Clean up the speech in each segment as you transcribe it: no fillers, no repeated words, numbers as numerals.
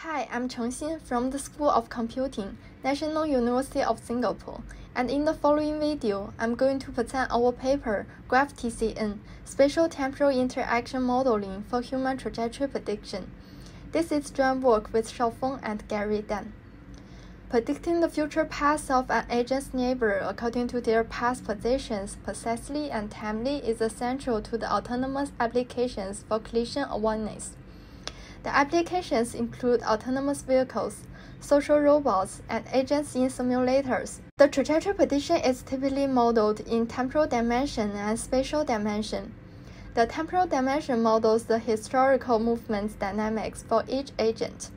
Hi, I'm Cheng Xin from the School of Computing, National University of Singapore, and in the following video, I'm going to present our paper, GraphTCN, Spatio-Temporal Interaction Modeling for Human Trajectory Prediction. This is joint work with Shaofeng and Gary Dan. Predicting the future paths of an agent's neighbor according to their past positions precisely and timely is essential to the autonomous applications for collision awareness. The applications include autonomous vehicles, social robots, and agents in simulators. The trajectory prediction is typically modeled in temporal dimension and spatial dimension. The temporal dimension models the historical movement dynamics for each agent,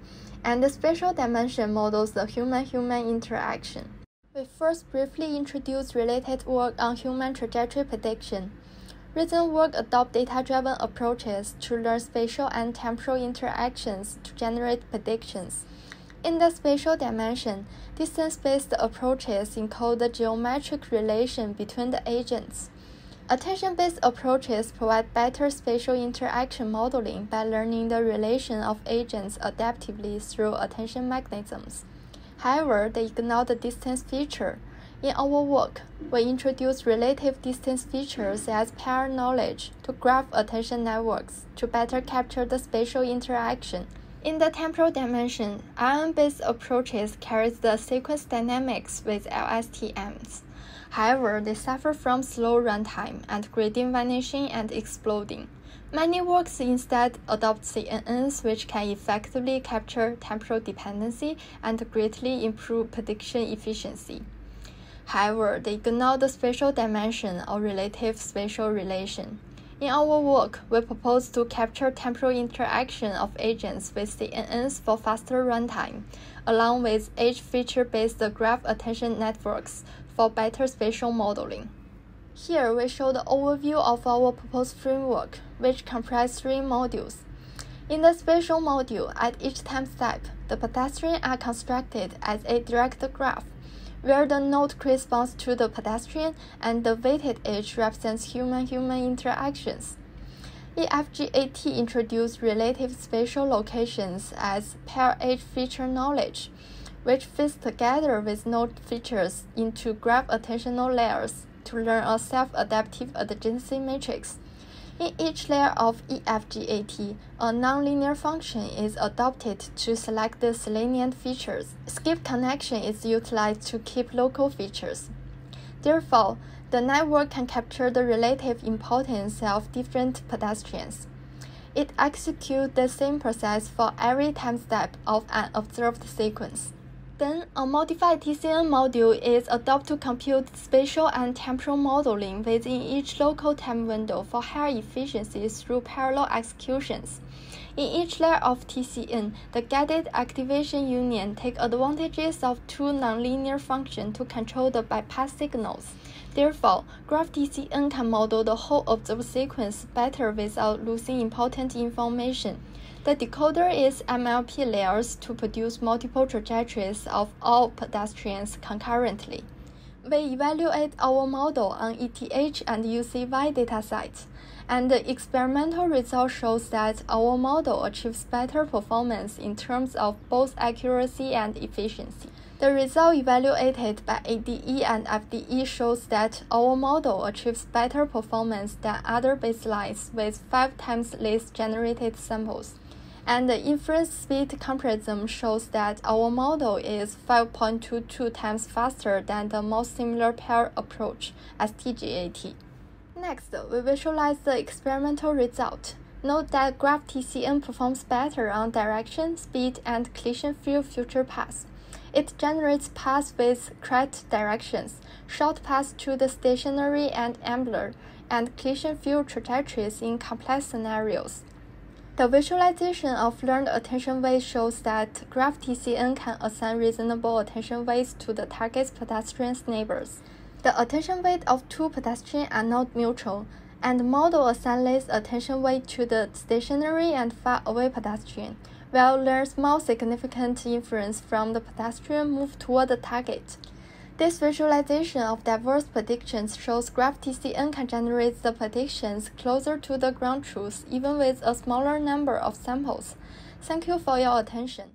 and the spatial dimension models the human-human interaction. We first briefly introduce related work on human trajectory prediction. Recent work adopt data-driven approaches to learn spatial and temporal interactions to generate predictions. In the spatial dimension, distance-based approaches encode the geometric relation between the agents. Attention-based approaches provide better spatial interaction modeling by learning the relation of agents adaptively through attention mechanisms. However, they ignore the distance feature. In our work, we introduce relative distance features as pair knowledge to graph attention networks to better capture the spatial interaction. In the temporal dimension, ion-based approaches carry the sequence dynamics with LSTMs. However, they suffer from slow runtime and gradient vanishing and exploding. Many works instead adopt CNNs, which can effectively capture temporal dependency and greatly improve prediction efficiency. However, they ignore the spatial dimension or relative spatial relation. In our work, we propose to capture temporal interaction of agents with CNNs for faster runtime, along with edge feature-based graph attention networks for better spatial modeling. Here, we show the overview of our proposed framework, which comprises 3 modules. In the spatial module, at each time step, the pedestrians are constructed as a direct graph, where the node corresponds to the pedestrian and the weighted edge represents human-human interactions. EFGAT introduced relative spatial locations as pair edge feature knowledge, which fits together with node features into graph attentional layers to learn a self-adaptive adjacency matrix. In each layer of EFGAT, a nonlinear function is adopted to select the salient features. Skip connection is utilized to keep local features. Therefore, the network can capture the relative importance of different pedestrians. It executes the same process for every time step of an observed sequence. Then, a modified TCN module is adopted to compute spatial and temporal modeling within each local time window for higher efficiency through parallel executions. In each layer of TCN, the guided activation union takes advantages of 2 nonlinear functions to control the bypass signals. Therefore, GraphTCN can model the whole observed sequence better without losing important information. The decoder is MLP layers to produce multiple trajectories of all pedestrians concurrently. We evaluate our model on ETH and UCY datasets, and the experimental result shows that our model achieves better performance in terms of both accuracy and efficiency. The result evaluated by ADE and FDE shows that our model achieves better performance than other baselines with 5 times less generated samples. And the inference speed comparison shows that our model is 5.22 times faster than the most similar pair approach, STGAT. Next, we visualize the experimental result. Note that GraphTCN performs better on direction, speed, and collision field future paths. It generates paths with correct directions, short paths to the stationary and ambler, and collision field trajectories in complex scenarios. The visualization of learned attention weights shows that GraphTCN can assign reasonable attention weights to the target's pedestrian's neighbors. The attention weight of 2 pedestrians are not mutual, and the model assigns less attention weight to the stationary and far away pedestrian, while learns more significant inference from the pedestrian move toward the target. This visualization of diverse predictions shows GraphTCN can generate the predictions closer to the ground truth even with a smaller number of samples. Thank you for your attention.